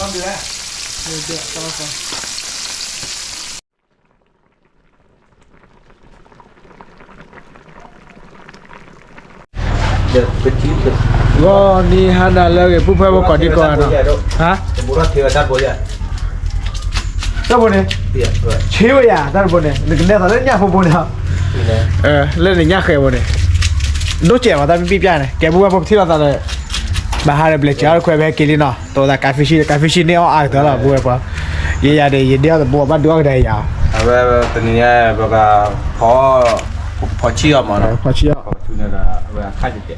Con đứa. Được, tao con. Được, cái chín được. Go ni hana lagi pupa bo kodi ko ano. Ha? Murah thiệt là bố vậy. Tao bo ne. Thiệt rồi. Chiu ya, tao bo ne. Ni kene ta le nya bo bo ne. Le ni nya khe bo ne. No che ma ta pi pya ne. Ke pupa bo thi la ta le. Ba ha le ble cha ko be ke li no. To da cafe shi ne a ta la bo ba. Ye ya de ye de bo ba do de ya. Về tình hình bây giờ có chia mà nó Kho chi. có thứ này là về khai được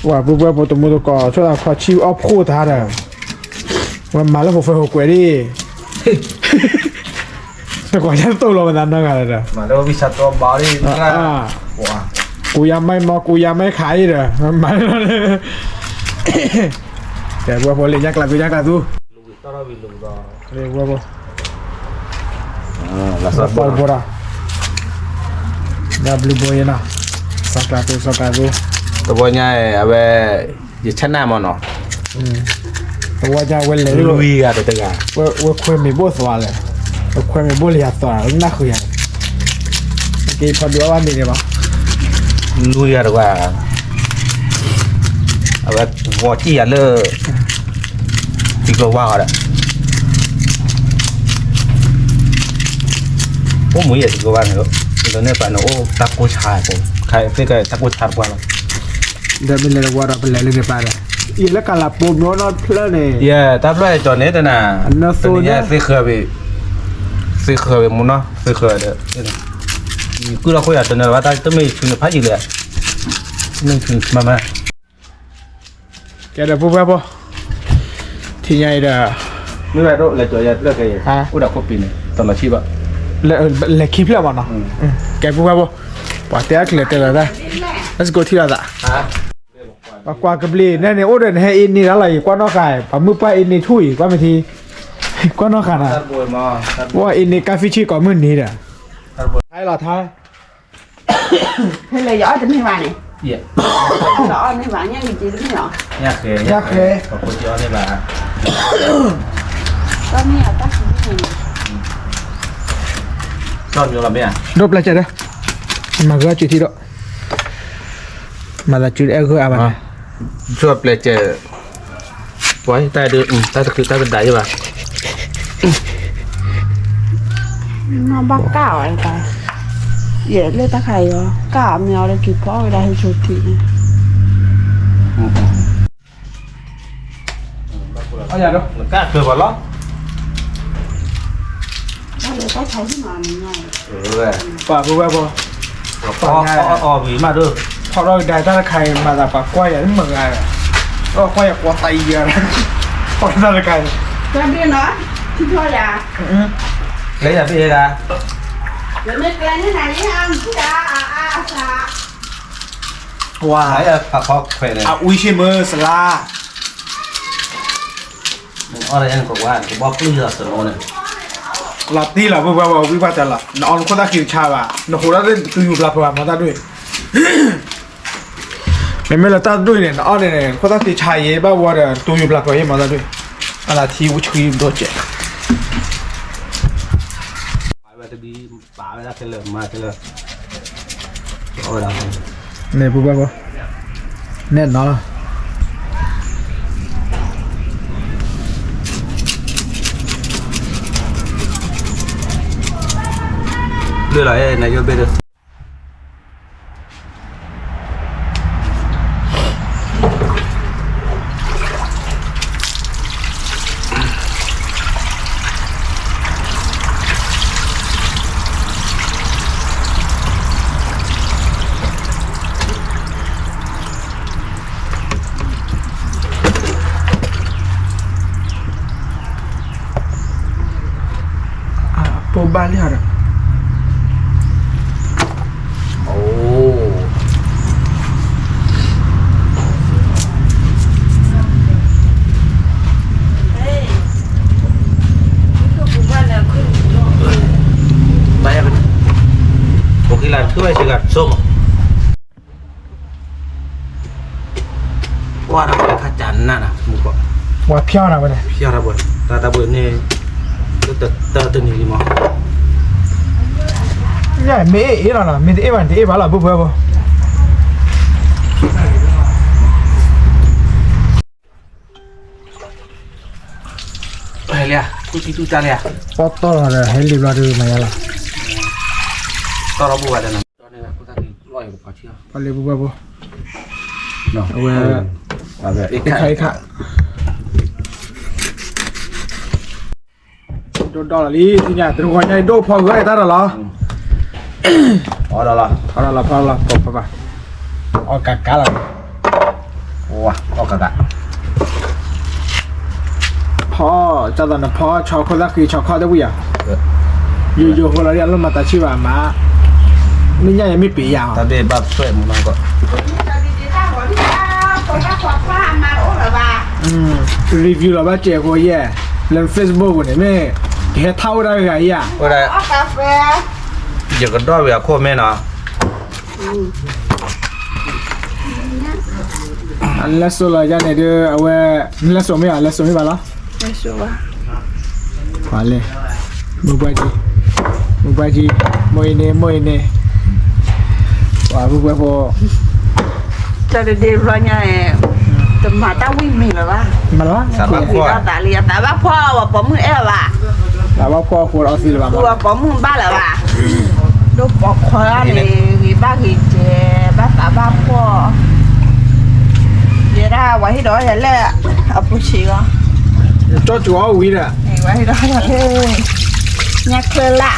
Wa pupa bo to mo to ko so da kho chi o phu ta da. Wa ma la bo fe ho kwe di. Ko ya to lo ma na ga da. mà đâu bị sát to báo đi À. wow กูยังไม่ขายเลยมันแต่ว่าพอเลี้ยงกลับไปยังกลับดู tao đâu bị lùi vào เรียกว่า là สั sát บปอลบราดับลูบอยนะสักกลับดู tao bây giờ về gì chân nào mà nó แต่ว่าจะเวลเลย lùi ra được cả ว่าคุยไม่บ่สวาเลยคุยไม่บ่เลียสวาน่าคุยอ่ะกี่พอดูว่ามีเนี่ยมั้ง lùi ra được cả về vỏ chi à lơ thì có vào đấy ô mũi gì có vào nữa rồi nên phải nó ô taco chai cô khai cái taco chai qua rồi เดี๋ยวเป็นเลยว่าเราเป็นเลยในป่าเลยอีแล้วกันละปุ่มโน้ตเพลินเลย yeah tao nói cho nên là nó tự xô nhiên sẽ khơi về muốn nó sẽ khơi được cứ là khơi ở trên này và ta tới mình chừng phát gì đấy mình chừng mà แกเดี๋ยวปุ๊บปุ๊บที่ใหญ่เด้อ như vậy đó là chỗ nhà là cái hả u đặc copy này tao là chi vậy เลยคลิปแล้วมั้งเนาะแกปุ๊บปุ๊บปะเตะคลิปเตะแล้วได้ let's go ที่ละจ้ะ hả ปะกว่ากับลีเนี่ยเนี่ยโอ้เดินให้อินนี่อะไรกว่านอกกายปะมือป้าอินนี่ช่วยกว่าไม่ทีกว่านอกขาน่ะ tao bồi mà ว่าอินนี่กาฟิชิก่อนมื้อนี้เด้อไทยเหรอไทย Thế là giỏi tính hay bà này yeah giỏi mấy bạn nhá gì chị đúng nhỏ nhạc khề có cô cho đây bà có mấy ở tắt cái này cho nhiều làm gì à รบแล้วจ้ะเด้อมาก็จุดที่ดอกมาละจุดเออคืออะไร cho play chơi quái tay đưa tay thực tay bên đáy chứ bà nó bắt cào ấy ta dễ lên ta khay rồi cào mèo đây kịp có ở đây chuột thịเอาอย่าดอก cá khơi vào lót đây là cái thấy mà ngay ป่าปุ๊บปุ๊บ vì mà được พอเราได้ถ้าใครมาจากปากกว้ายอย่างนี้เหมือนไงก็กว้ายกว่าไตเยอะนะพอได้ใคร cho đi nó thì thôi là lấy là cái gì ra rồi mấy cái này nhá ăn cha cha ว้า lấy là khó khỏe này อาอุยชิมือสลา ở đây ăn của qua của bóc lư là sườn này หลับที่หลับปุ๊บปุ๊บวิบัติจะหลับนอนคนตาคิวชาว่ะนอนคนตาเล่นคืออยู่หลับปุ๊บมาตาด้วยไม่ละตาด้วยเนี่ยนอนเนี่ยคนตาตีชายเย่บ้าวัวเนี่ยตัวอยู่หลับปุ๊บมาตาด้วยอะไรที่วุ้ยโดนเจ็บ bà đi bà ra cái lợn mà cái lợn ở đâu เนี่ยปุ๊บปุ๊บแน่นอน đưa lại này vô bên đượcปุ๊บบ้านที่หาด khi làm thứ này sẽ gặp xôm qua đâu phải khá chắn nè một quả ว่าเพี้ยวนะบ่เนี่ย พี่อะไรบ่ตาบ่นี่ตัวนี้มั้ง ใหญ่เมย์เอ๋ล่ะเมย์เอ๋วันเอ๋บ้าล่ะบ่บ่ไปเลยกูจิตุจานเลย ปอตอละเฮลิบลาดูมาย่าล่ะ ตอนเราบัวเดี๋ยวนะตอนนี้กูตั้งร้อยกว่าเชี่ยว ปะเลยบ่บ่ เนาะ เอาไว้อีกใครค่ะโดนดอลลี่ที่เนี่ยตรงคนใหญ่โดพอเฮ้ยตาละเหรอ อ๋อแล้วล่ะ พอละตบไปเอากะละ โอ้ว่ะออกกระดาษ พ่อจะตอนนั้นพ่อชอบคนละคือชอบข้าวได้บุยอ่ะอยู่คนละเรียนแล้วมาแต่ชื่อว่ามานี่ยังไม่ปียาว ตาเด็ดแบบช่วยมึงหน่อยก็ รีวิวเราบ้าเจ้าคนแย่เล่นเฟซบุ๊กเนี่ยไม่เห็นเท่าได้ไงอ่ะ ก็ได้ กาแฟ เดี๋ยวก็ด้อยเวลาโคตรแม่เนาะ อันละโซลาย่าเนี่ยเด้อเอาไว้ละโซไม่อ่ะละโซไม่บ้าละ ไม่ชัวร์ มาเลยมุบาจีโมยเน่ว่าบุบไปพอ จะได้เรียนว่าไงแต่มาตั้งวิ่งมีหรอวะ มาละ สามารถ มีเราตาเรียนแต่ว่าพ่อว่าผมมือเอวะ แต่ว่าพ่อควรเอาสิหรือเปล่า ตัวผมมือบ้าหรอวะดูปอกคอเลยมีบ้ากี่เจ็บบ้าตาบ้าพ่อเดี๋ยวได้ไว้ให้ดอยเห็นเลยเอาผู้ชิว จ้าจัววิ่งอ่ะ ไว้ให้ดอยเลยเนี่ยเคยละ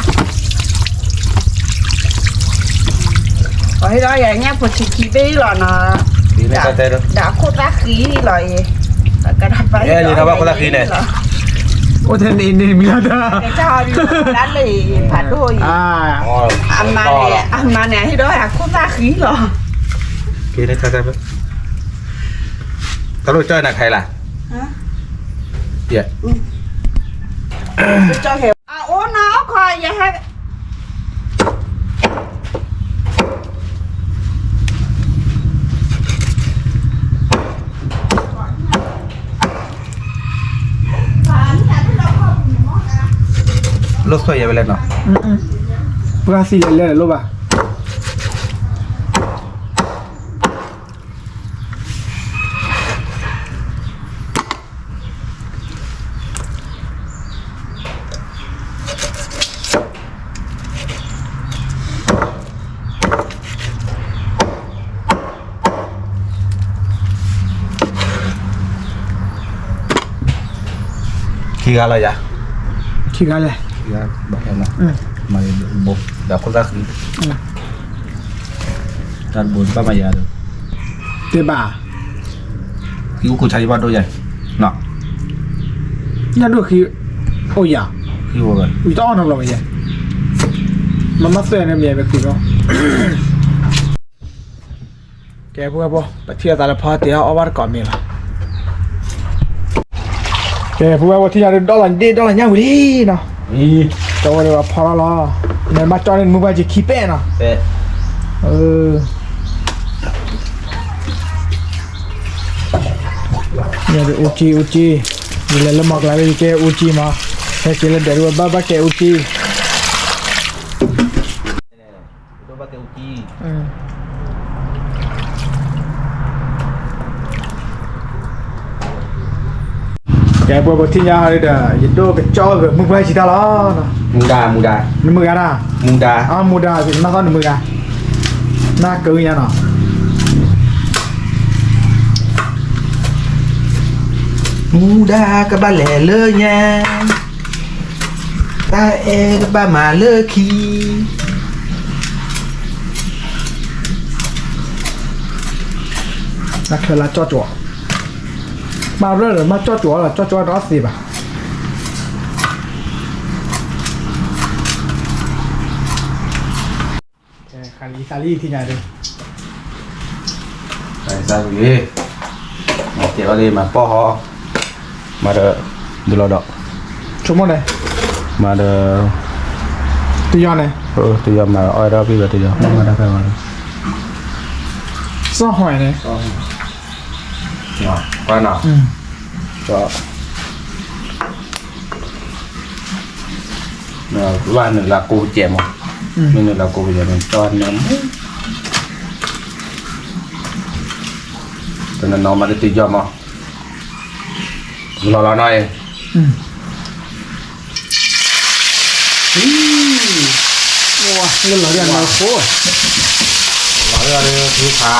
ไว้ให้ดอยอย่างเงี้ยผู้ชิคีไปหรอเนาะ ดีไม่เข้าใจเลย đã khô tá khí rồi cái đập phải Ê, gì đâu bác khô tá khí này? โอ้เทนนี่มีแล้วจ้า cái cho đi đã lì phải đôi อ่า อ๋อ ăn mà này thì đó là khô tá khí rồi กินได้เข้าใจไหมตลกจ้อยน่ะใครล่ะ hả เดี๋ยว cho hiểu à ô nó coi vậy ha รถสวยอย่าไปเล่นเนาะ เพื่อสิเล่นรูปอ่ะขี่กันอะไรจ้ะ คิดกันเลย ขี่กันบอกแล้วนะมาบุกเดี๋ยวคนละขี่การบุญป้ามายาดู เจ็บบ่า คิวกูใช้บ้านด้วยใหญ่เนาะ เนี่ยดูคือโอ้ยอ่ะ คิวกัน อุ้ยต้องทำอะไรมาเนี่ยมันมาเสียเนี่ยเมียไปคือเนาะแกพูดว่าปะเที่ยวตาละพอเดี๋ยวเอาวัดก่อนมีละแกพูดว่าที่อยากดอลลาร์เงี้ยวิ่งเนาะ นี่ จอเลยว่าพอละเนี่ยมาจอเนี่ยมือไปจะขี้เป้เนาะ เป๊ะ เนี่ยดูอุจินี่แหละละมักเลยแกอุจิมาแค่เลยเดี๋ยวว่าบ้าแกอุจิ ตัวบ้าเตอุจี แกบอกที่ยาเลยเด้อยินโดกับจอแบบมึงไปสิตาละเนาะ มูดา นี่มือกันนะ มูดา มูดาสิมาซ้อนมือกันน่าเกินยังเนาะ มูดากับบ้านแหล่เลยเนี่ยตาเอกับบ้านมาเลยขี้ นักเทละจ่อมาเรื่อยมาจ่อละจ่อร้อนสิบ่ะคาลีที่ไหนดิ ใส่ซาบุรีมาเจ้าเลยมาป้อฮอมาเด้อดูเราดอก ชั่วโมงไหน มาเด้อ ตียอนไหน ตัวยอมมาอ้อยเราพี่แบบตัวยอมมาได้แค่วัน ซ่อหอยไหน ก็หน่อย ก็ว่าหนึ่งละกูเจ็บมั้งหนึ่งละกูจะเป็นตอนนั้นตอนนั้นน้องมาได้ตีจอมมั้งรอหน่อยว้าเรื่องเราเรื่องเราโคตร รอเรื่องทุกขา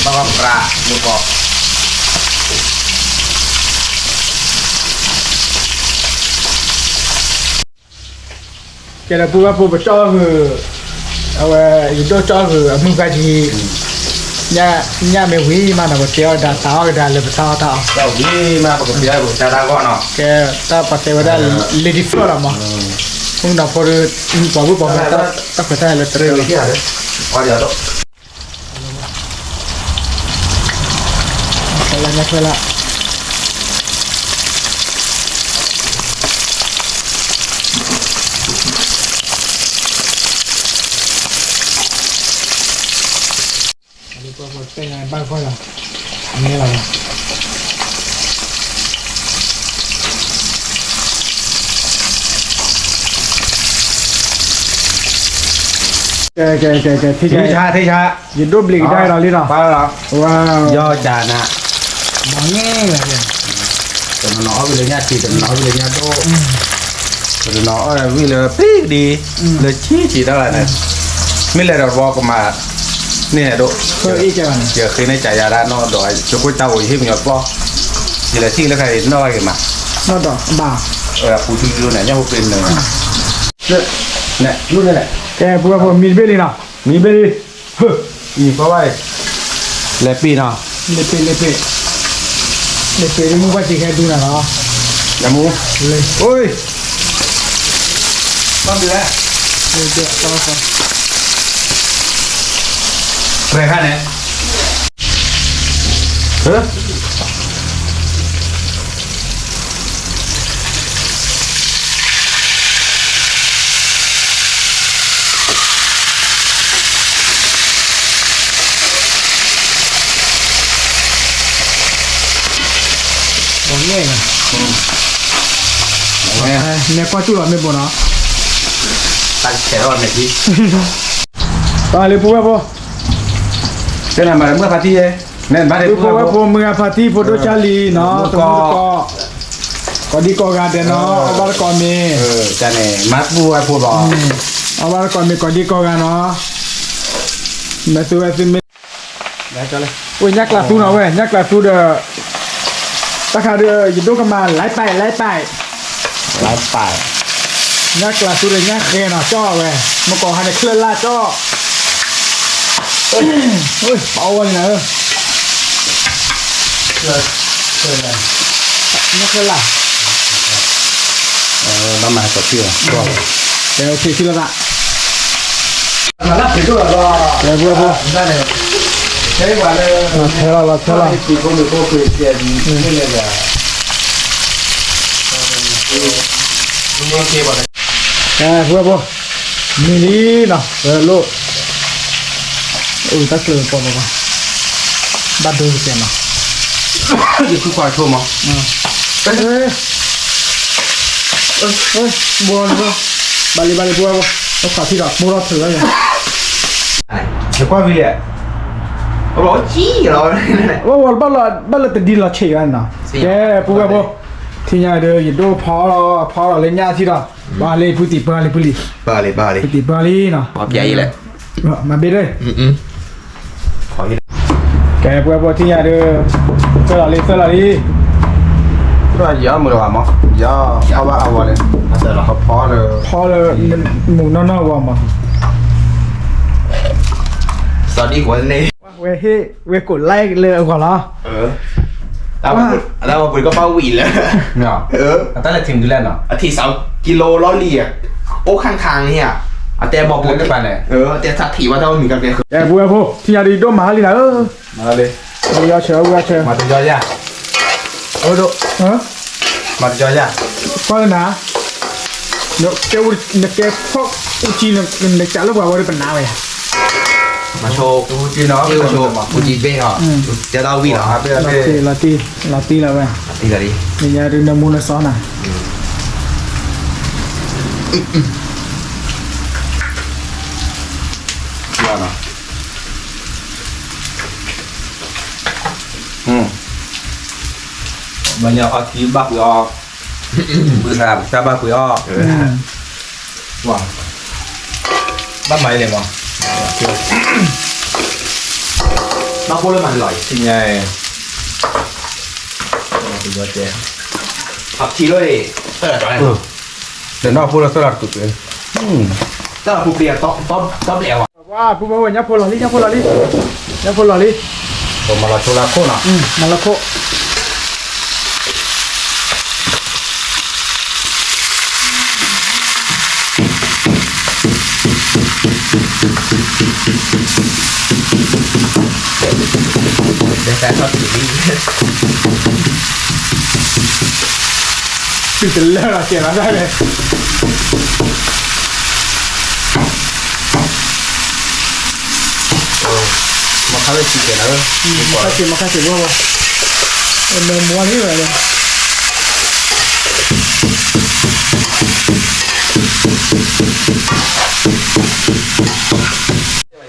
ต้องกระมือบอกแกเราพูดว่าพูดไปจ่อคือเอาไว้อยู่ตัวจ่อคือมึงไปที่nhà mẹ huy mà nó có treo đã tao đã lấy tao tao tao đi mà có cái gì cha ta gọi nó cái ta bắt đầu đã lấy đi phơi làm mà không nào phơi bỏ bút bỏ ta ta phải thay là treo cái gì đấy qua giờ đó phải làเป็นไงบ้างพ่อล่ะอันนี้อะไรที่ชายินดูบลิกได้เราลิเนาะว้าวย่อจานะ มาแง่เลยแต่มันน้อยไปเลยเนี่ยทีแต่มันน้อยไปเลยเนี่ยโตแต่น้อยวิ่งเลยปีกดีเลยชี้ได้เลยไม่เลยเราบอกมาเนี่ยดูเคยอีกจังเจอเคยในใจยาด้านนอกดอยจะคุยเจ้าอีกที่มีอะไรป่ะนี่แหละที่แล้วใครน้อยกันมานอกดอกบ่าผู้ที่อยู่ไหนเนี่ยผู้เป็นเลยเนี่ยรุ่นนี่แหละแกพวกผมมีเบลลี่เนาะมีเบลลี่เฮ้ยอีกเพราะว่าเลปีเนาะเลปีนี่มึงว่าจีแค่ดูนะเนาะยามูเลยโอ้ยต้องดูแลเดี๋ยวต่อก่อนใครข้าเนี่ยเฮ้ยบางแง่เนี่ยก็จุดหลอดไม่บ่เนาะตัดแขนอ่อนไหมพี่ตาเลยปุ๊บปุ๊บเป็นอะไรมาเมื่อพาร์ตี้เนี่ยมาเดี๋ยวปุ๊บปุ๊บเมื่อพาร์ตี้โฟโต้ชาลีเนาะตรงนี้ก็ดีกว่ากันเดี๋ยวเนาะเอาบาร์ก่อนมีจะเนี่ยมัดบัวพูดบอกเอาบาร์ก่อนมีก็ดีกว่ากันเนาะมาซื้อไม่ได้จ้ะเลยโอ้ยยักษ์ลาซูเนาะเว้ยยักษ์ลาซูเด้อตาขาเด้อยินดูกันมาไล่ไปยักษ์ลาซูเด้อยักษ์เนาะจ้อเว้ยเมื่อก่อนให้เคลื่อนลาจ้อเฮ้ยเอาวันไหนเลยไม่เคยล่ะน้ำมันสดชื่อก็เดี๋ยวที่ละมาลับถึงตัวก็เดี๋ยวพวกได้เลยใช้กว่าเลยใช่ละปีคนหนึ่งก็คือเสียดีไม่เลยจ้ะโอเคป่ะพวกมินิเนาะโลตักเลยก่อนมาบัดดูเสียเนาะอยู่คือควายโชว์มั้งเฮ้ยบัวเลยบาลีบัวเราขาดที่ดอกบัวเราถืออะไรเดี๋ยวกว่าวิเลยเราบอกจี้เราว่าบ้านเราแต่ดินเราเฉยกันเนาะแกพวกที่ยาเดียวยินดูพอเราเล่นยาที่เราบาลีพุติบาลีพุติบาลีเนาะปอบใหญ่เลยมาเบ็ดเลยขอแกพวกที่ยาเดียวเซอร์ลีก็เยอะมือว่ามั้งเยอะเอาว่าเลยเสร็จแล้วเขาพอเลยหมูน้อยๆว่ามั้งสวัสดีคนนี้เวกดไลค์เลยก่อนเหรอแล้วปุ๋ยก็เป้าหวีเลยเนาะตั้งแต่ถึงดูแลเนาะอาทิตย์2 กิโลล้อเลียโอ้ข้างทางเนี่ยแต่บอกบุญไปไหนแต่สัตว์ถีว่าเราเหมือนกันเลยพวกที่ยาดีโดมาลีนะมาเลยยาเชื่อมาถึงยอดยาดูมาถึงยอดยาก็เลยนะเดี๋ยวแกพวกอุจิเนี่ยจะเลิกว่าวันเป็นน้าเว้ยมาโชว์อุจิเนาะโชว์อุจิเบ้เหรอจะเล่าวิ่งเหรอลาตีแล้วเว้ย นี่กันดิ นี่ยาดูน้ำมูลซ้อนอ่ะ ว่าเนาะมันยังเอาทีบักยอมือสามซาบักยอว่าบ้านไหนเลยมั้ง บางคนเลยมันอร่อย ที่ไงตัวเจ๊ ผักชีด้วยเเดี๋ยวนอกพูดแล้วสลัดกุดเลย ถ้าเราผูกเรียต้มแล้วอ่ะ ว่าผู้บ่าวยับพลลิยับพลลิยับพลลิ ผมมาลาโชลาโคนะ มาละโค แต่แฟนชอบสีนี้ ตื่นเต้นแล้วเสียแล้วได้เลย มาเข้าไปชิคกี้พายแล้ว มาค่าเสียว่าเนื้อม้วนนี่เลย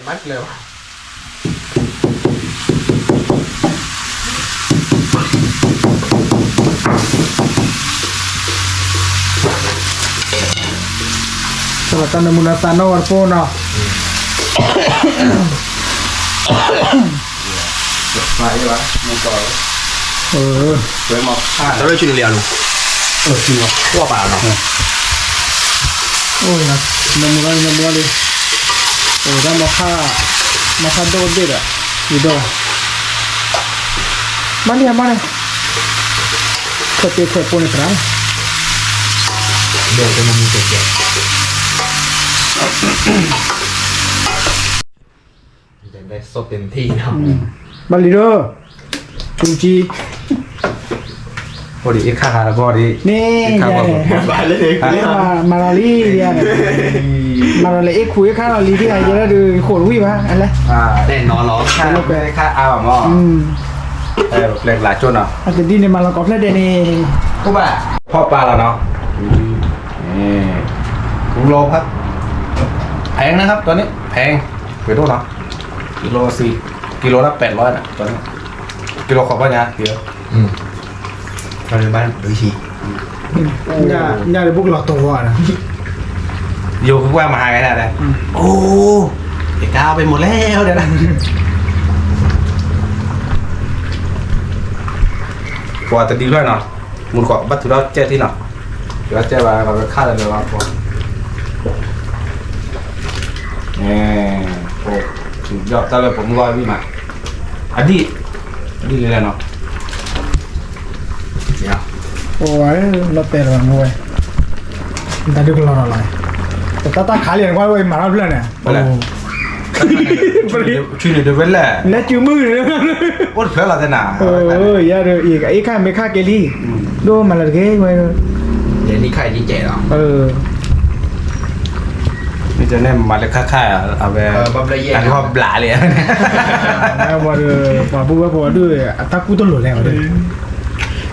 มัดเลย สวัสดีมุนาตานอร์โฟนอ่ะ มาใช่ปะมันก่อน เออ เว้ยมาฆ่า เราได้ชุนเรียน จริงวะ ทั่วป่าเนาะ โอ้ยนะเนื้อม้วนเลยโอ้ได้มาค่าโดนเด็ดอ่ะอีโดมาเนี่ยเคยปนครับ เดี๋ยวจะมีเด็กได้สดเต็มที่เนาะ บาลีโดจูจี พอดีอีกข้าพอดี นี่ ข้า ยั พ ง อดี ไปเลย มาลาลียังมาลาลีคุยข้าลาลีที่ไหนจะได้ดูโขดวิ่งมาอะไร แน่นอนหรอ ข้าไปข้าเอาหม้อเล็กหลายจุดเนาะ อาจจะดีในมาลากอฟแล้วเดนี่ กูบ่าพ่อปลาแล้วเนาะนี่ถุงโลครับแพงนะครับตัวนี้แพงไปดูเนาะกิโลละ800นะตัวนี้กิโลขอบว่าเนี่ยเดียว เราในบ้านดูชี ย่าเลยบุกหลอกตัวนะ อยู่คือว่ามาหากันได้ โอ้เด็กดาวไปหมดแล้วเดี๋ยวนะ กว่าจะดีด้วยเนาะมุนขอบัตรทุเราเจ้ที่เนาะเดี๋ยวเจ้ว่าเราจะฆ่าเลยว่าพอโอ้สุดยอดแต่แบบผมร้อยวิมาอดีเลยเนาะ เนี่ย โอ้ยเราเตะระวังด้วยแต่ดูกเราอะไรแต่ตาขาเหรียญว่าเว้ยมาแล้วเพื่อนเนี่ย ช่วยเดี๋ยวเว้นแหละ และจื้อมือเลย โอ้เพื่อเราจะหนา อย่าเดี๋ยวอีกไอ้ข้าไม่ฆ่าเกลี่ดูมาละเก้ไว้ เดี๋ยวนี้ใครดีเจหรอ นี่จะแน่มาเลยค่าเอาไป บับเลยแย่ อันนี้ว่าบลาเลย ว่าเดี๋ยวว่าบุ้ว่าด้วยตากูต้องหลุดแล้วเลย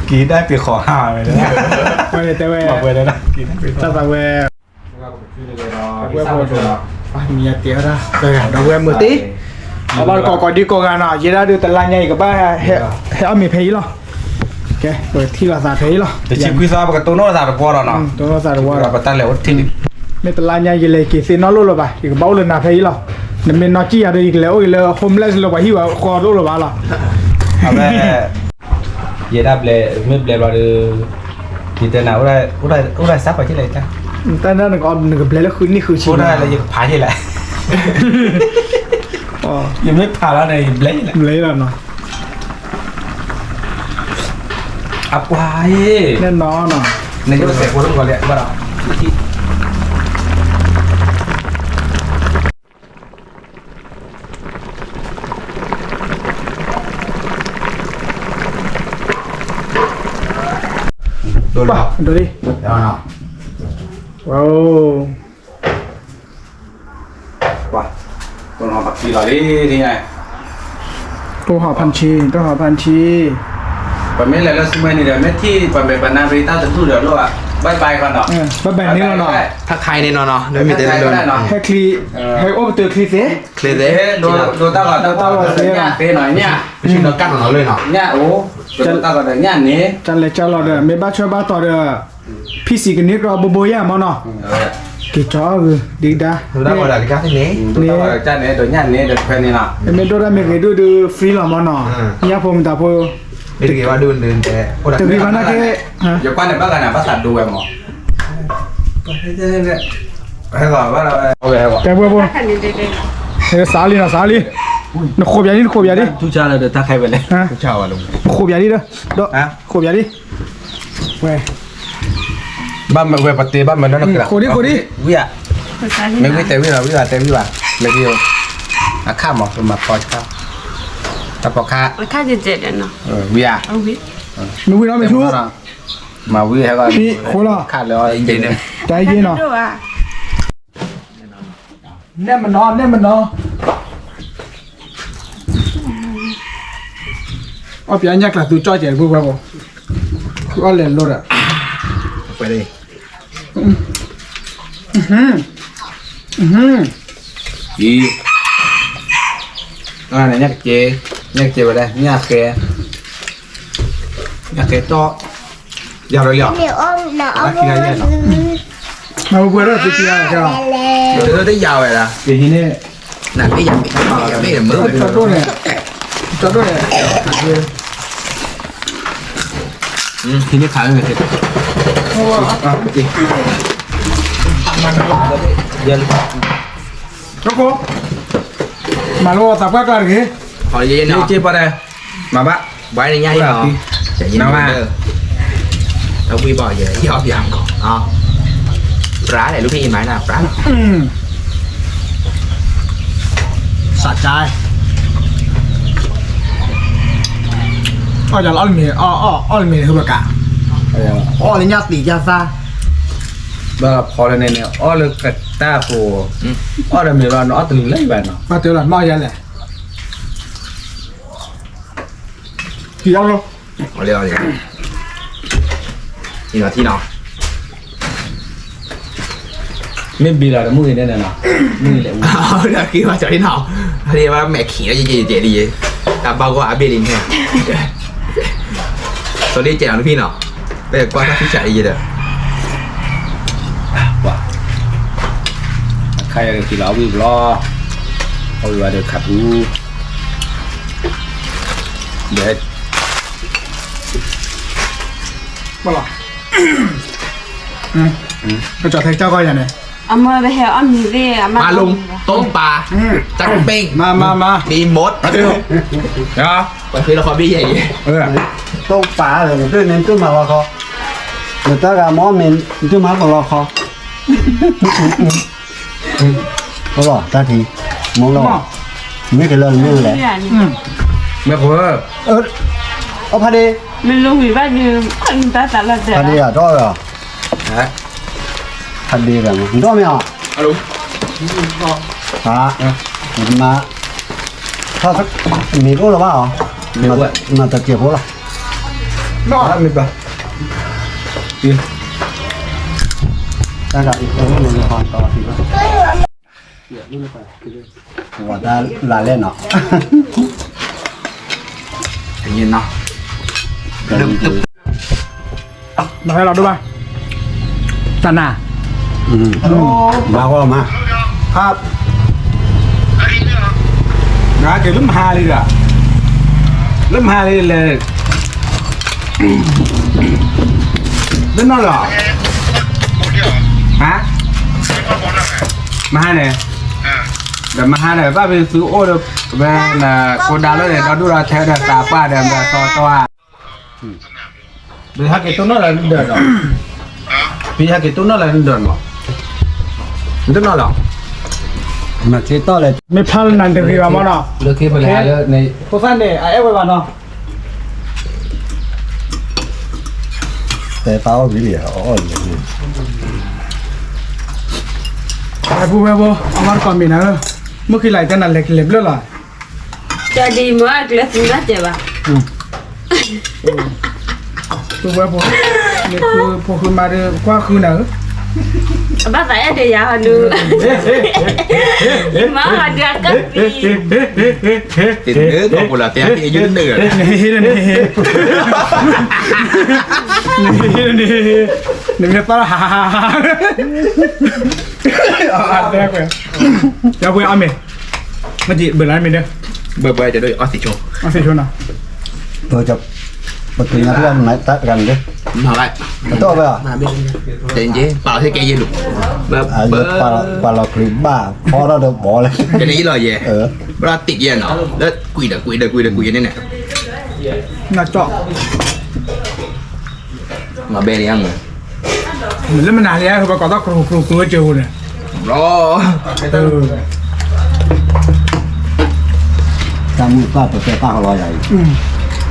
กีได้ไปขอห้าเลยนะ ไม่แต่ว่า บอกไปแล้วนะกีได้ไป ตาแวมีเตี้ยนะเราแวมือตีเอาบ้านก่อนดีก่อนนะยีราดูแต่ละใหญ่กับบ้านเฮ้เอามีเพย์หรอแกเปิดที่เราสาเพย์หรอ แต่ชิมคุยซาปกติโน้ตซาปกติเนาะ ตัวเราสาว่า เราไปตั้งแล้วที่นี่ ไม่แต่ละใหญ่ยี่เลยกี่เซนนอรู้หรือเปล่าอีกบ้าเลยนะเพย์หรอเนี่ยเป็นนอจี้อะไรอีกแล้วอีกแล้วโฮมเลสหรือว่าหิวคอรู้หรือเปล่าล่ะ เอาไปยีราเบลไม่เบลเราดูที่แต่หนาวได้ซักไปที่ไหนจ้ะ แต่นั่นก็หนึ่งกับเพลแล้วคือนี่คือชี พูดได้เลยยังพาที่ไหน อ๋อ ยังไม่พาแล้วในเบลเลย เลยแล้วเนาะ อับไว้ แน่นอนเนาะ ในยุคเสกคนต้องก่อนเลยว่าเราที่โดนหลอก ดูดิ เดี๋ยวเนาะ ว้าว ว่าโดนหลอกปักทีหล่อดินี่ไง ตัวหอพันชี ปไม่เลยแล้วสมัยนี้เดี๋ยวไม่ที่ปไปปนาไปต้าจะสู้เดี๋ยวรู้อ่ะบายบายก่อนเนาะ ba bè ní nó ถ้าใครในนอนเนาะไม่มีแต่โดน hay cli hay ôm từ cli thế เคลเด โดนตาก่อนตาก่อนเนี่ยเปหน่อยเนี่ย ไม่ใช่เรากั้นของเราเลยเนาะ เนี่ยโอ้โดนตาก่อนเนี่ยนี้ chân lại cho lọ được mấy bác cho bác tỏ được phi xì cái nước rồi bố bố ya mà nó cái chó đi đa ดูได้หมดเลยครับที่นี้ โดนตาก่อนจ้าเนี่ยโดนเนี่ยนี้เดี๋ยวแค่นี้เนาะ mấy đôi ra mấy cái đôi đưa free là mà nó nhàผมta po ไม่ได้ว่าดูเดินแต่ từ vì mà nó cái hả อย่าปั้นเนี่ยบ้ากันนะภาษาดูแบบหมอให้ก่อนว่าเราโอเคก่อน cái bữa bữa Cái này đây đây. cái xá li nó khô bia đi nó khô bia đi ทุกชาเลยเดี๋ยวถ้าใครไปเลย hả ทุกเช้าอ่ะลุง nó khô bia đi đó đó khô bia đi về บ้านเวปฏิบ้านมันนั่นก็ khô đi วิอ่ะ Cái cái ไม่ này. วิแต่วิเราวิว่าแต่วิว่าไม่วิวข้ามหมอเป็นมาพอข้าวแต่พอข้า Cái cái gì chết đấy nó. วิอ่ะ Ông biết. nó vui nó mày chú มาวิให้ก่อน นี่โคล่ะ ขาดเลยจริงเนี่ย trái gì nó Đâu à? ném mình nó ở phía nhắc là tôi cho trẻ vui vào có liền luôn ạ ไปเลย ดีเนี่ยยักเจไปเลยยักแกต่อย าวเลยเหรอ mà vừa đó tôi chia cho เดี๋ยวได้ยาวเลยนะ vì thế này หนักไม่อยากไม่เห็นมือ cho tôi này ทีนี้ขายไม่เสร็จจริงเย็น cho cô mà lo tập các là cái ขอเย็นๆ เจ๊ เนาะ เจ๊ปะเนี่ยมาบะ ไว้ในง่ายเนาะใจเย็นๆเด้อเราคุยบ่อยเยอะยอมยามก่อนอ๋อปลาไหนลูกพี่ยินไหมนะปลา sạch trái giờ ăn mì ăn mì thôi cả ăn nhát tỉ ra xa บ้าพอเลยเนี่ยอ้อเลยกระต้าปูอ้อเลยมีร้อนอ้อตื่นเลยแบบเนาะ mà tiêu là bao giờ này thì đâu đâu เอาเร็วเลยนี่เนาะที่เนาะ ไม่บีเราแต่มือเนี่ยเนาะมือแหละ เอาเดี๋ยวคิดว่าจะที่เนาะพอดีว่าแม่ขี่แล้วเจ๊ดีแต่เบาก็อาเบลินเนี่ยตอนนี้เจ๊ของพี่เนาะแต่กว่าถ้าพี่จ่ายดีเด้อ ว่าใครจะกินเหล้าวิบล้อเอาว่าเดี๋ยวขัดรูเดี๋ยว bao lọ cái trò thấy cho coi nhà này Ông ơi bây giờ ông nhìn đi à มาลุงต้มปลาจักเป้ง mà มีมด à tiêu เนาะ ไปคือละครพี่ใหญ่ ต้มปลาเลยตัวนี้ตัวมาว่าเขาเดี๋ยวถ้ากับหม้อเมนตัวมาบอกเราเขาเขาบอกตาทีมองเราไม่เคยเล่นเรื่องเลย Cái này. ไม่พอ เอาพอดี Mình luôn bị bao nhiêu anh ta trả lời พอดี được. อ่ะด้อยอ่ะ ฮะ พอดีกันมั้ยด้อยไม่อ่ะ เอาลุง ฮะมาถ้าสักมีรู้หรือเปล่ามาตะเกียบรู้หรอ nó ไม่ปะดี ตั้งแต่อีกคนนึงมีความต่อสิว่าจะลาเล่นเนาะ อย่างนี้เนาะ mà hay là đâu ba tàn à มาก็มา ครับนะเกี่ยวกับฮาเลยอ่ะเริ่มฮาเลยเลยเล่นนั่นเหรอฮะมาฮาเนี่ยเดี๋ยวมาฮาเนี่ยป้าไปซื้อโอ้เดี๋ยวแม่น่ะโกดาแล้วเนี่ยเราดูเราแท้เดี๋ยวตาป้าเดี๋ยวแบบตัวเดี๋ยวฮักเกตุนนั่นแหละเดินหรอพี่ฮักเกตุนนั่นแหละเดินหรอ มันต้องนอนหรอ มาเช็ดต่อเลย ไม่พลาดนั่นเดี๋ยวพี่ว่ามันเนาะ เลือกที่ไปแล้วเลือกใน พวกท่านเนี่ยไอ้ไว้บ้านเนาะ แต่เต้าวิริยะอ่อนเลย ไอ้ผู้แม่บ่เอามาก่อนมีนะเมื่อกี้ไหลแต่นั่นเล็กเล็บเลยล่ะ Cho đi mới lết lết vậy bà. ตัวว่าผมนี่คือพวกคุณมาเดือกว่าคือไหน bác phải đi dạo đưa má là ra cất đi ติดเนื้อของคนละเตี้ยที่ยืนเหนือ นี่ตาฮ่าฮ่าฮ่าอ่านแรกเลยเดี๋ยวคุยเอาเมย์มาจีเบอร์ร้านเมย์เนี่ย เบื่อจะด้วยออสซิโช เอาสิชนอ่ะ tôi chụp một tí nó lên máy tắt gần đi มาไร tôi bây giờ เจนเจเปล่าให้แกยืนหลุดเบื่อ à เบื่อ và là clip ba khó nó được bỏ lên จะนี้เลยเย่ ừ เวลาติดเย็นเนาะแล้วกุยเด้อนี่เนี่ย น่าเจาะ มาเบรยังเลย เหมือนเล่นมานานแล้วคือประกอบต้องครูเจอเนี่ย รอ ta mua ba tờ ta có lo vậy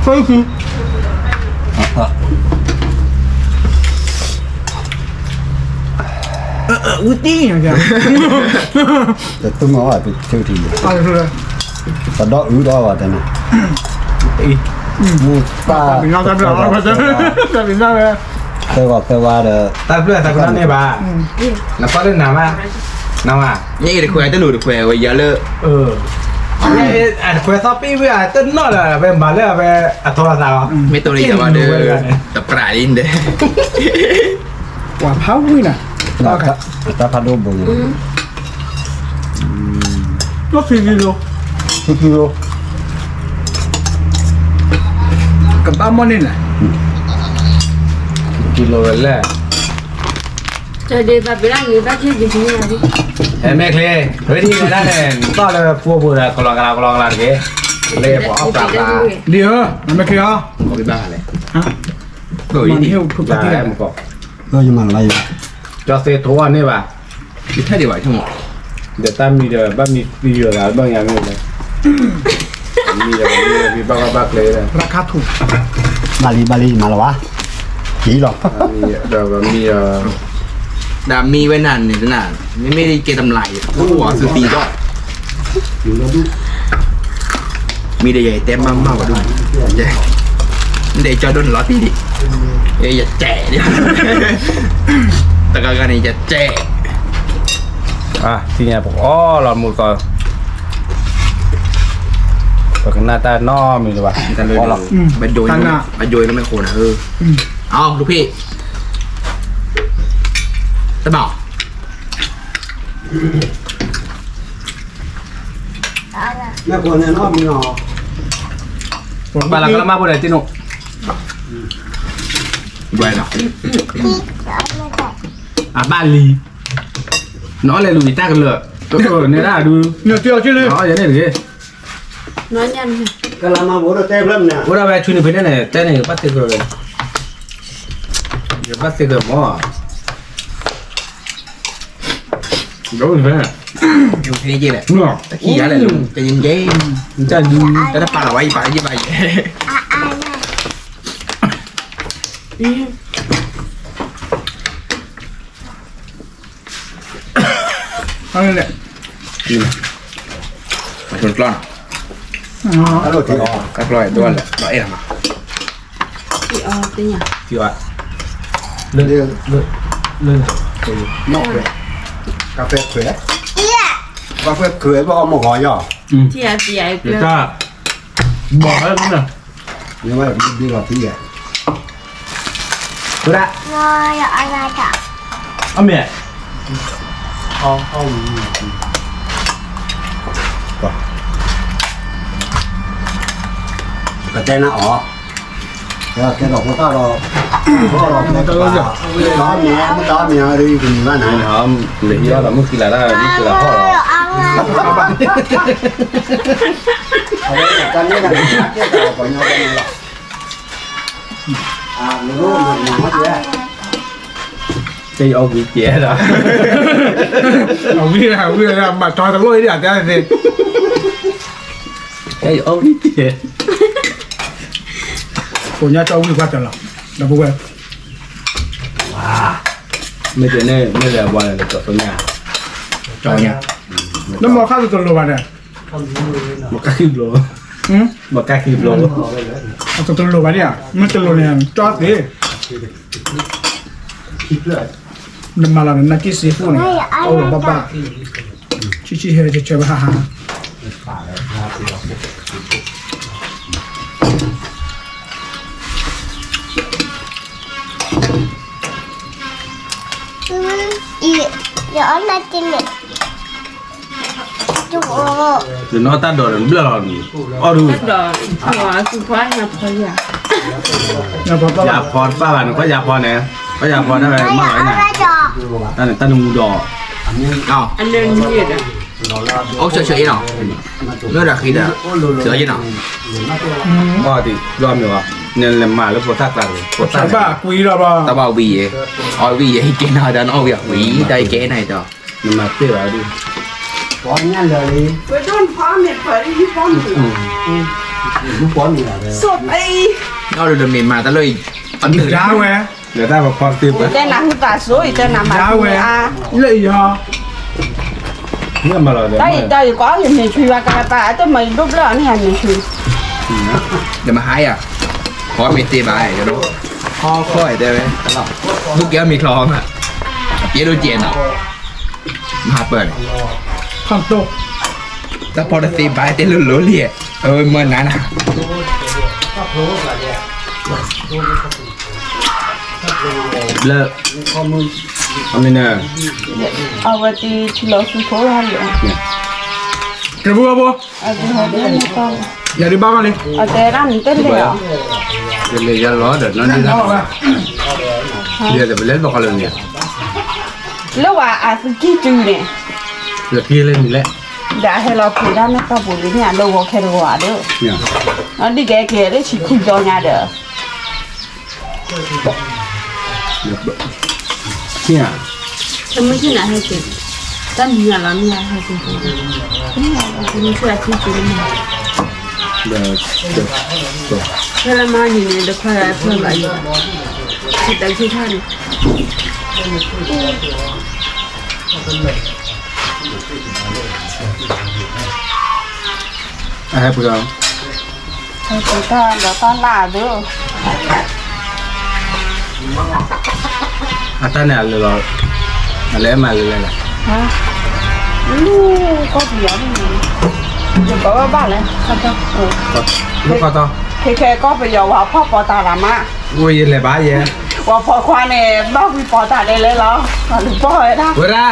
ก็คือ อุ้ยตี้อย่างเงี้ย để tôi nói là siêu thị อะไรคือ và đó ứ đó vào đây này mua ba เป็นเงาจับเราจะเป็นเงาเลย tôi qua là ตาเพื่อนตาคนนั้นเนี่ยบ้าแล้วก็เล่นน้ำอ่ะน้ำอ่ะ นี่เด็กคุยจะหลุดเด็กคุยไว้เยอะเลย อันคุยซอปี้เพื่อต้นนอดอะเป็นบาเล่ไปอัตโตราสาว ไม่ตัวนี้แต่ว่าเด้อแต่ปลายอินเด้อ ว่าเผาหุ้ยน่ะ là ta phát đồ bùng รถ4 กิโล kilo กับบ้านมันนี่แหละ กิโลละ trời đi bà bị làm gì bác chứ gì thế này đi เห็นไหมเคลเฮ้ยที่ไหนได้เนี่ยต่อเลยฟัวบัวเลยกลองกลางเก๋เลยบอกเอาปลาปลา เดี๋ยวมันไม่เคยอ่ะ เขาไปบ้าเลย ฮะ โดย มัน นี่ เที่ยวทุก ปลา ที่ อะไรมึงบอก rồi nhưng mà lại จอเซทัวนี่ป่ะ คิดแค่เดียวทั้งหมด เดี๋ยวตั้มมีเดี๋ยวบ้านมีเยอะแล้วบางอย่างไม่เลยมีเดี๋ยวมีบ้าเลยเลย ราคาถูก Bali mà là quá chỉ rồi มีเดี๋ยวมี ดามีไว้นานเนี่ยนานไม่ได้เกตำไรหัวสุดตีก็มีได้ใหญ่เต็มมากกว่าด้วยใหญ่เดี๋ยวจอดนล้อตีดิอย่าแจ๋ดิแต่ก็การนี้จะแจ๋ อ่ะที่เนี่ยผมอ๋อหลอดหมูก่อนก็หน้าตาน้อมีหรือเปล่า กันเลยไปโดยแล้วไม่โคนเอาลูกพี่จะบอก mấy con này nó bị ngò บ้านเราก็ละมาพูดอะไรที่หนุ่ม ด้วยเนาะ อ่ะบ้านลีน้องเลยลุยต้ากันเลยเนี่ยได้ดู เนี่ยเที่ยวชื่อเลย อ๋ออย่างนี้หรือ nói nhanh nè cái là mà bố được tem lắm nè ว่าไปชุนไปเนี่ยแต่เนี่ยปัสเซอร์เลยเดี๋ยวปัสเซอร์มั้งดูสิเพื่อน อยู่ที่นี่จีแหละ เนาะ ตะกี้อะไรลุงจะเย็น จะดู ๆแต่ถ้าปลาไว้ปลายี่ใบ เอาเลยแหละ มาชนกล้อน cái đồ thì ngò ก็ปล่อยด้วนแหละปล่อยเอ็ม chị cái nhà ที่ว่าเลื่อนเลื่อน nọ về cà phê khỏe cà phê khỏe bao một gói nhỏ chị ấy เดี๋ยวจะบอกให้รู้นะ nhưng mà đi vào tí vậy ดูได้ rồi ở đây cả เอาเมีย cái tên nó ó cái đầu của ta rồi đó mía đi thì ra này หอมเหลือเยอะแต่เมื่อกี้ละได้นี่คือละพ่อ rồi ăn ở đây là cái này là cái đầu của nhau đây là à nó nó gì á จะเอากี่เจี๊ยดอ่ะ เอาวิ่งเลยมาจอยตะลุยดิอาจจะสิ จะเอากี่เจี๊ย ผมอยากจะเอาวิ่งกว่าจังหรอดับเบิ้ล ไม่เจอเนี่ยไม่ได้วันเลยกับตัวเนี่ย จอยเนี่ย แล้วมอข้าวตัวโลมาเนี่ย มันก็ขึ้นโล บอกกล้าคีบลง เอาตัวโลไปเนี่ยมันตัวโลเนี่ยจอดดิน้ำมันเราเนี่ยนักกินซีฟู้ดเนี่ยโอ้บ้าชิเฮจะเจอบ้า อีเดี๋ยวเอามากินเนี่ยจุ๊บ เดี๋ยวน้องตาโดนเบลล์อ๋อดู Đó, nhỏ chú phát nhập thôi à. อย่าพอดป้าบ้านก็อย่าพอดเนี่ยก็อย่าพอดได้ไหม ไม่ มา เอา หน่อย มาจอก ตั้งมูดอ อ้าว Anh lên gì đó. โอ้เฉยๆเนาะเลือดอะคิดอะเสือยี่เนาะ ก็ติยอมอยู่อ่ะเนี่ยเลยมาแล้วปวดทักตาเลยปวด ใช่ ตา ป่ะกุยเราป่ะ ตาบ่าววีอ๋อวีให้เกณฑ์เอาดันเอาอย่างวีได้เกณฑ์ไหนต่อ มันมาเปรี้ยวดิ có nhá lời đi Với đón phá miệt phải đi phóng thử. lúc có gì là Sốt ấy. เอาเดินเมียนมาตะเลยอันหนึ่ง จ้าเว้ย เดี๋ยวได้แบบพอติดไป Tên là hút tà số, tên là จ้า mà เว้ย à. เลยเหรอ เมื่อมาเราเดี๋ยว Đây có thì mình chui vào cái bà cho mình đúc lỡ này mình chui. เดี๋ยวมาให้อ่ะขอเมตีบายเดี๋ยวดูค่อยได้ไหมลูกแก้วมีคลองอ่ะเจ๊ดูเจนอ่ะมาเปิด ข้างโต๊ะ แล้วพอจะตีบายเต้นลุ้นๆเลยเออเมื่อนั้นอ่ะ เลิกเอาไม่เนอะ Ở vậy thì lỡ xuống phố ra nữa. กระบัวบัว Ở đây hồi đấy nó con. อย่าดีบ้ากันเลย Ở đây ra mình tên lửa. เดี๋ยวเลยจะล้อเดี๋ยวนั่นนี่นะเดี๋ยวจะไปเล่นบอกกันเลยเนี่ย Lúc à phải kỹ trừ nè. เดี๋ยวพี่เล่นนี่แหละ Đã hay là phụ ra nó có bùi cái nhà đâu có khe đồ quả đâu. เนี่ย Nó đi cái kia đấy chỉ không cho nhà được. เนี่ย Thế mới chứ là hay chuyện. Tân nhà lắm nhà hay chuyện. Thế là mình chưa là kỹ trừ nè. เดี๋ยว Thế là mai nhìn được khoai là phương lại. Chị đánh chị thân. ให้เพื่อน Thôi chúng ta đó ta là được. อาตาเนี่ยเลยเราอะไรมาเลยล่ะ Hả? Có gì đó thì đừng có bạn này. Không đâu. ลูกก็ต้อง Khi có bây giờ vào phó bỏ tà làm á. อุ้ยเลยบ้าเย่ Vào phó khoa này bác bị bỏ tà đây lên đó. Còn đừng bỏ hết đó. เวลา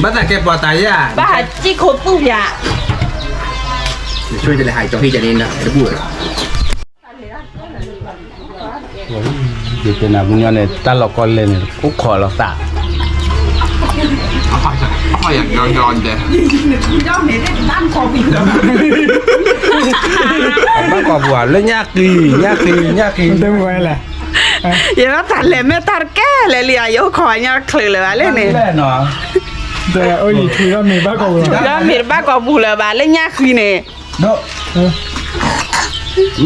บ้านแต่แกปอตายอ่ะ Bác chỉ khổ tu dạ. ช่วยจะได้หายจอที่จะเน้นนะไอ้บุ๋ย เดี๋ยวเป็นอะไรบุญญาเนี่ยตลอดก่อนเลยเนี่ยกุ๊กขอเราตา พ่ออยากย้อนๆเด้ Do này đấy ăn khổ bị. บ้านกว่าบัวเลยยากดียากดียากดี เต็มไว้แหละ Vậy nó thật là mẹ tạt cái là lìa yếu khỏi nhau khởi lửa lên này. แน่นอน แต่โอ้ยคือว่ามีบ้ากูเลย Đó miệt bác có bù lửa bà lên nhá khi này. เนาะ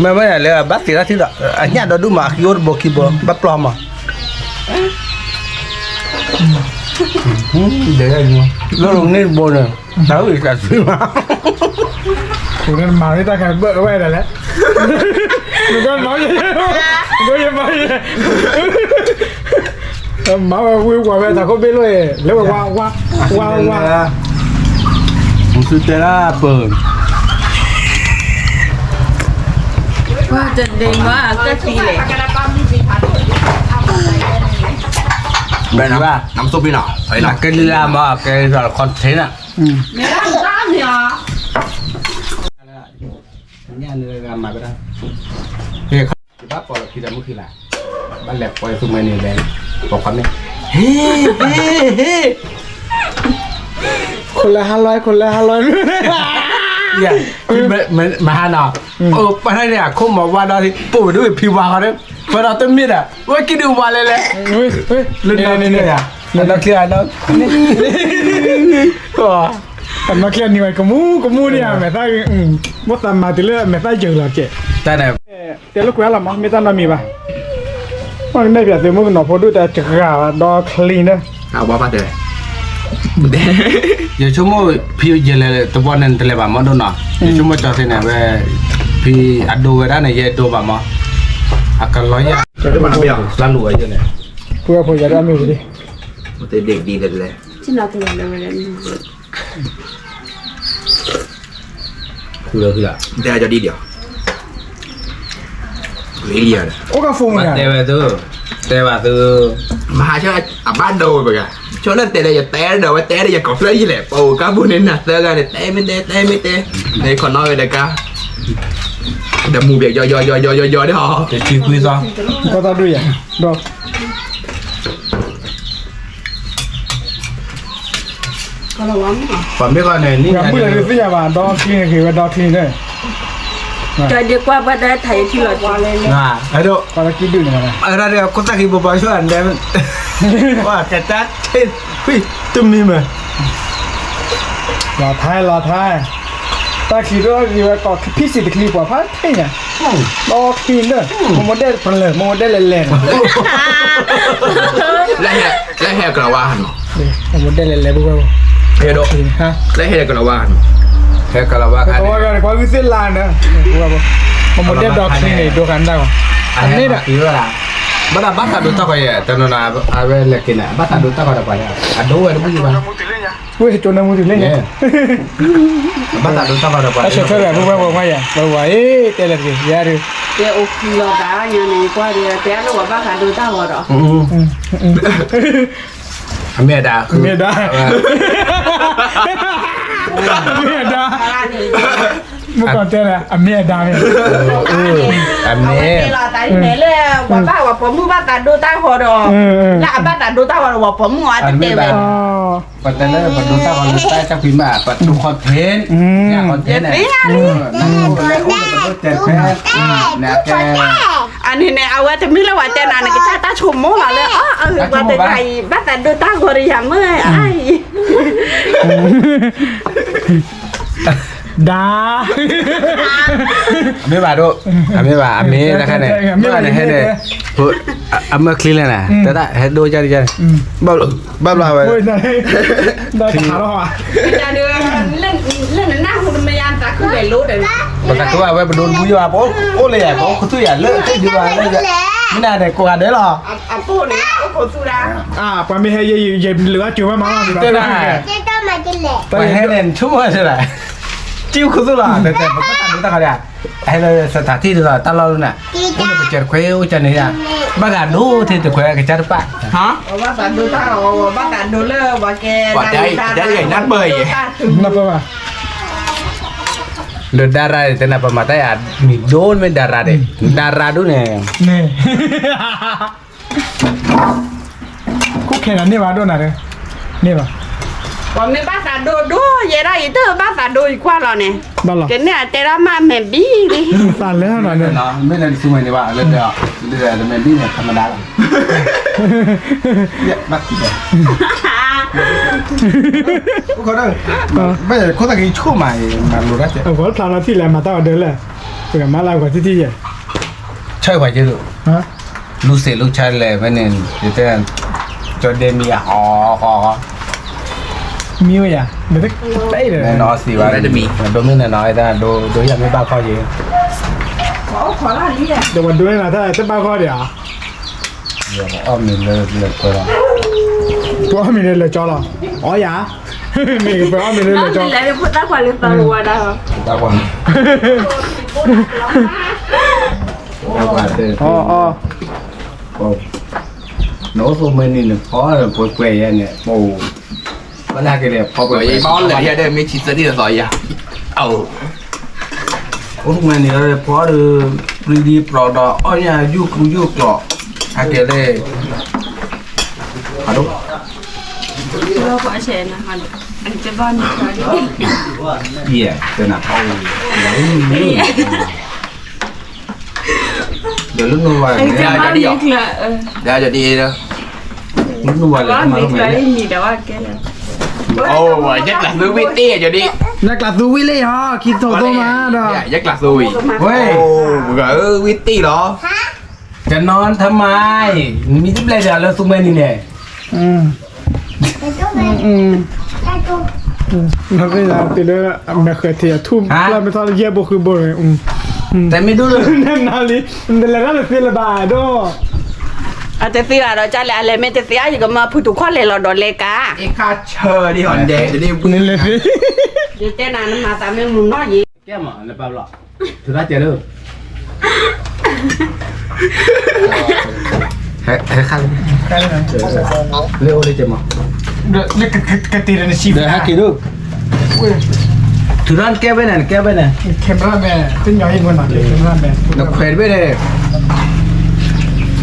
ไม่เลยบัตรที่ละที่ละอันนี้เราดูมาคิวบอกคิวบัตรปลอมอ่ะเดี๋ยวยังเราลงนี่บนอ่ะเท้าอีกแล้วซื้อมา กูนั่นมาไม่ตาแข็งเบิกไว้แต่แล้วมึงก็เมาเยอะมึงก็ยังเมาเยอะเมาวิ่งกว่าไปแต่เขาไม่รู้แล้วว่า ผมซื้อเตล่าเปิด Qua trận đề mà cái gì này. แบนว่า น้ำซุปพี่หน่อยไอ้ห ห น่ ลั อก ย เกลือมาเกลือคอนเทนต์อ่ะ Mẹ đang ra gì à? เนี่ยเรือมาก็ได้เฮ้ยบ้านปอเราคิดอะไรเมื่อคืนล่ะบ้านแหลกปอยสุมาเนี่ยแบนบอกคำนี้เฮ้เฮ้ คนละ500คนละ เนี่ยมาหาหน่อไปให้เนี่ยคุ้มบอกว่าเราที่ปู่ด้วยพิวาเขาเนี่ยพอเราต้นมีดอ่ะว่ากินดูมาเลยแหละ เฮ้ยเฮ้ย เล่นน้ำนี่อ่ะเล่นน้ำเคลียร์น้ำก็ แต่มาเคลียร์นี่ไว้กมูเนี่ยแม่ตาบ่ตามมาติเลือแม่ตาเจอแล้วเจ๊ แต่เนี่ย เดี๋ยวลูกแก้วละมั้งไม่ต้องมีป่ะมันได้แบบเต็มมือหนอพอดูแต่จักรดอคลีนเด้อ เอาบ้าๆเด้อ Benda. Ya cuma pi jele tebuanan terlebih mana dona. Ya cuma cakap ni be pi ado berada ni ado bama. Akan loya. Jadi mana biar selalu aja ni. ပူရဖို့ရတာမျိုးလေ Mesti dek di dah. ကျင်းတော့တယ်လည်းလည်း Kula. Dah jadi dia. Lilia dah. โอ้ကဖုန်းလာ Tewa tu. Tewa tu. Mahal cakap abang dah baga. Cuma teh dah teh dah teh dah kau lagi le. Oh kamu ni nak teh kan teh mete. Ni kau nói dah kah. Dah mu biar yo dah. Jadi kuis ah. ကောတာတွေ့ရတော့ kalau lama Pambil kau ni ငါမှုလည်းသိရပါတော့ခင်းခေတော့ခင်းတယ် jadi kuah pada thai thì là qua lên Nah, aduh. ပါလာကိဒူနေမှာ Ada dia aku tak ibu baju anda. Wah, ketat. Wih, tumi mah. လာထိုင်းตาขี้တော့ဒီก็พี่สิตะคลีกว่าพัดเพ่งอ่ะတော့ခင်းတယ်โมเดลเปลโมเดลแรง Leher kelawahan. โมเดลแรงบุก Ya dok. ฮะ Leher kelawahan. Saya kalau bakal. တော့ก็กว่าวิสิลานนะบุกโมเดลดอกนี่ดูกันได้ป่ะอันนี้น่ะ Iya lah. Bata bata duta kau ya, tenun abe lekina. Bata duta kau dapat ya. Aduh, ada bunyi bang. เว้ยจนมูถึงเล่นเนี่ย Bata duta kau dapat. ถ้าเชื่อเลยบุกมาอย่างว่าเตลกี้ยาดิ để ok lo đã nhà này qua đi té nó qua bác cả đôi tao rồi đó Kami ada. เมียดาเมื่อก่อนเจออะไรเมียดาเนี่ย Kami. là tại này là qua bác qua phẩm mua bác cả đôi tao rồi đó là bác cả đôi tao rồi qua phẩm ngoài thì tiền về อ๋อ Padahal berduta kalau duta cak bima, padu konten. Ya konten ya. Nak ke anh này này ao thì biết là qua tên này cái cha ta chùm mố là lên qua tên này bác cả đôi tao rồi đi hàm ơi ai ดา Ame baru, ame ba, ame nak kan? Mana hene? Ame clean lah. Tak, hedo cari cari. Bab lah. โอ้ยได้ได้ขาแล้วอ่ะ ra đưa lên lên nó nào không mày ăn ta cứ về lúa đấy Bakat tu apa berdun buju apa? Oh le apa? Kau tu ya le, tu juga le. Mana ada kau ada lah. cô này cô su ra อ่าปามีให้เย็บเหลือจิ๋วมาดีกว่า Kita makin leh. Kau hene cuma saja. Cium kau tu lah. Tapi bakat duta kau dia. Hene setati tu lah. Talau na. Ini bercer kue ucan ni ya. Bakat du tu tu kue kejar pak. Hả? bác cả đôi tao bác cả đôi lơ và kè Quả trái gầy nát bời vậy. นับป่ะ Lo darah itu kenapa mata ya? Midon men darah deh. Darah tu nih. นี่คุกแข่งอันนี้มาด้วยนะนี่ป่ะ còn nếu bác cả đôi đôi vậy đó ý tư bác cả đôi qua rồi nè บ้าหรอ cái này tê ra mà mẹ bí đi สั่นแล้วหน่อยเนี่ย No, men di semua ni pak. Le men di ni kamera lah. Ya, bak kita. Kau dah. Baik, kau tak kau mai malu dah. เอาขอทำหน้าที่แหละมาตั้งแต่เดินเลยเป็นกับมาลายกว่าที่ใหญ่ Cai wajah tu. ฮะ Lu se lu cai le menen. Kita kan. Jodoh mi ah. มีไหมอ่ะเดี๋ยวได้เลย No si ba. Do mi na nói ta do ya mi ba kau je. khó là đi à เดี๋ยววันดูนะถ้าจะบ้าข้อเดียว Ya, om ni le kau. ตัวมีเลยจอหรออ๋ออย่ามีเป็นอ้อมีเลยจอ lấy được ta quả lên tao qua đâu Tak apa. Tak apa. อ๋ออ๋อ Nấu số men ni khó là quay ya ni. Oh. Bala ke dia pop Bởi vì bón là đây mới chỉ dẫn đi rồi à. Untuk main ni ada pada beli produk, oh ya yuk lo, akhirnya, aduh, đâu có chuyện là anh chơi bon iya, kena kau, dah lu nuai, anh chơi bon đi việc là Ra cho đi đó. lu nuai có lah, malu việc là main. gì đó cái là Ồ, chắc là với tia cho đi. นักลัดดูวิเลยฮะคิดโตโตมาดอก Dạ, chắc là rồi. Weh, Ồ, gỡ với tia đó. jangan non thamai, mesti belajar lo semua ni ni. มันไม่ได้ตีเลยไม่เคยเที่ยวทุ่มเราไม่ทอดเยี่ยบคือบ่เลยแต่ไม่ดูเลย นั่นนาลีมันเป็นอะไรนั่นเป็นอะไรบ้าด้วย อาจจะสิเราจะอะไรไม่จะเสียอยู่กับมาพูดทุกคนเลยเราโดนเลยกา ไอ้ข้าเชอร์ที่หอนแดงเดี๋ยวนี้ นี่เลยสิ เดี๋ยวเจ้านานมาตามเรื่องมึงน้อยยี่ แก้มอ่ะในปลาหลอกถือได้เจอเด้อ ให้ข้าง เร็วเลยเจมั้ง เด็กกระตีในชีวิต เดี๋ยวให้กี่ดูถือด้านแก้ไปไหนแก้ไปไหน แคมราแมนเป็นย่อยเงินหน่อยแคมราแมน นักเควสไปเลย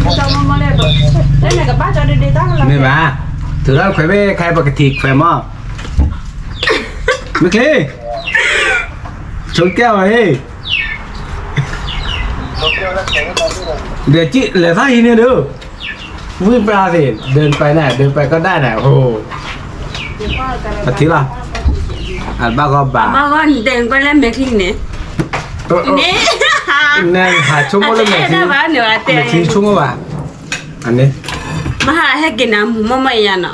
เรามาเลยแบบเล่นไหนกับบ้านจะดีๆตั้งเรา นี่มาถือด้านเควสไปใครปกติเควสมั่งไม่เคยชนแก้วไอ้เดี๋ยวจิเหลือท่าอีเนี่ยดูวิ่งไปสิเดินไปไหนเดินไปก็ได้ไหนโอ้ปฏิละอันบ้าก็บ้า บ้าก็เดินก็เล่นเมคิงเนี่ยนี่ นั่นหาชั่วโมงละไม่ ได้บ้านเดี๋ยวแต่ ไม่ทิ้งชั่วโมงว่ะอันนี้ มาหาให้กินน้ำมันไม่ยันอ่ะ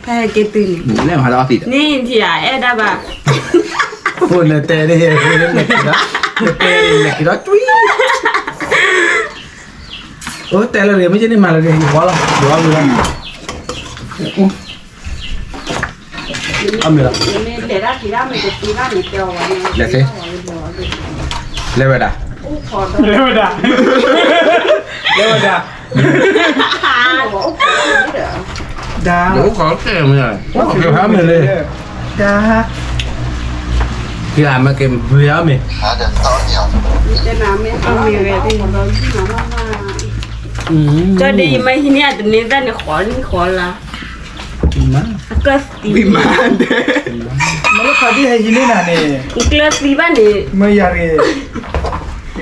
ให้กินตื่น เรื่องหาเราติด นี่ที่อ่ะได้บ้า พูดเลยเตะได้เฮ้ยพูดเลยเด็กนะเตะเด็กนะจุ้ยโอ้แต่ละเรื่องไม่ใช่นี่มาละเรื่องหัวละหัวมือเอามือละ นี่เดี๋ยวที่เราไม่จะตีบ้านนี่เดียววันนี้ เดี๋ยวสิเลเวดา เร็วด่าเร็วด่าด่า เดี๋ยวขอเกมเลยเดี๋ยวหามือเลย ด่า ที่ร้านมาเกมเบี้ยมั้ย เจ้าน้ำไม่เอามีอะไรที่เราที่น้ำมาจะดีไหมที่นี่ตรงนี้ได้ในขอนี่ขอละก็ตี วิมานเด้ มันก็พอดีให้ยินดีนะเนี่ย ก็ตีบ้านนี่ ไม่อยากเลย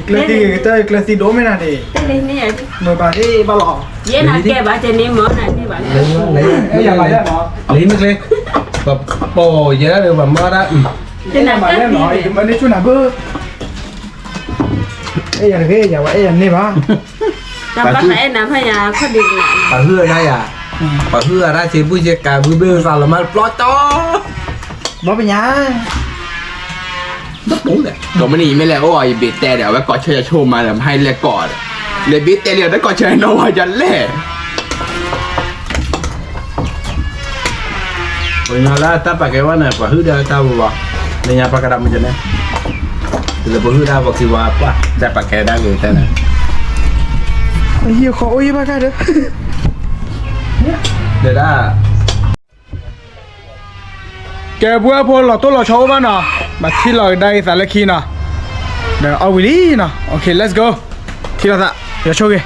คลาสที่ก็คลาสที่โดมินาเนี่ย แต่เลยนี่อ่ะ ไม่บาดีบาลอ เย็นอ่ะแกบ้านจะนี่มั้งนะนี่บ้าน ไม่อยากไปได้หรอ ลิ้นไม่เลยแบบโปเยอะเลยแบบมาได้ จะนั่ง มา ก็ ได้หร ตี อมันนี่ชุนอ่ะเบอร์เอ้ยอย่างเงี้ยอย่าว่าเอ้ยอย่างนี้ป่ะ น้ำปลาไหลน้ำพญาพอดีเลย ปลาเหือได้อ่ะปลาเหือได้เชฟผู้จัดการผู้เบี้ยสารมันปลอดจอ บ่เป็นยัง ก็ไม่หนีไม่แล้วโอ้ยบีแต่เดี๋ยวไว้ก่อนเชื่อโชว์มาแล้วให้เรียกก่อนเลยบีแต่เดี๋ยวได้ก่อนเชื่อโนวายันเล่ Punya lah tak pakai warna apa hu dah tahu bah. Nanya apa kadang macam ni. Bila hu dah pakai warna apa? Dah pakai dah ke sana. เฮียขอโอ้ยมากันเด้อ Dah dah. แกบัวพอหลอดตัวหลอดโชว์บ้านเนาะมาที่เราได้สารคีเนาะเดี๋ยวเอาวิลี่เนาะโอเค let's go ที่เราจะเดี๋ยวโชว์กัน